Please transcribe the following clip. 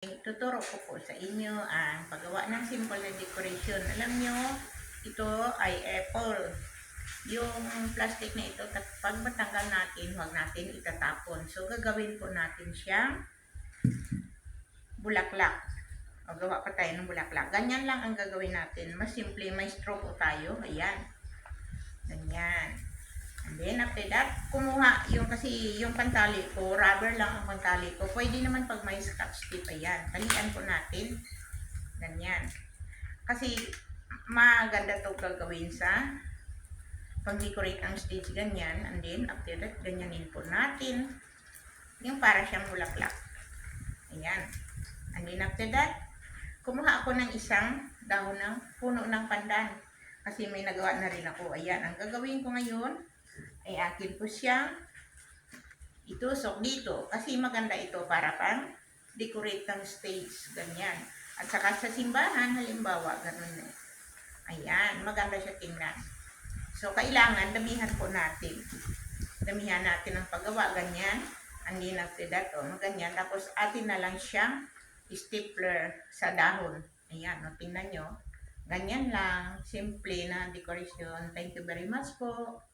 Tuturo ko po sa inyo ang paggawa ng simple na decoration. Alam nyo, ito ay apple. Yung plastic na ito, pag matanggal natin, huwag natin itatapon. So, gagawin po natin siyang bulaklak. O, gawa pa tayo ng bulaklak. Ganyan lang ang gagawin natin. Mas simple, may straw po tayo. Ayan. Ganyan. And then, after that, kumuha kasi yung pantali ko, rubber lang ang pantali ko. Pwede naman pag may scotch tape, ayan. Talian po natin. Ganyan. Kasi, maganda to gagawin sa pag-decorate ang stage, ganyan. And then, after that, ganyanin po natin. Yung para siyang bulaklak. Ayan. And then, after that, kumuha ako ng isang dahon ng puno ng pandan. Kasi may nagawa na rin ako. Ayan. Ang gagawin ko ngayon, ay akin po siyang itusok dito kasi maganda ito para pang decorate ng stage, ganyan. At saka sa simbahan, halimbawa, ganun eh. Ayan, maganda siya tingnan. So, kailangan damihan po natin. Damihan natin ang paggawa, ganyan. And then after that, ganyan. Tapos atin na lang siyang stapler sa dahon. Ayan, tingnan nyo. Ganyan lang, simple na decoration. Thank you very much po.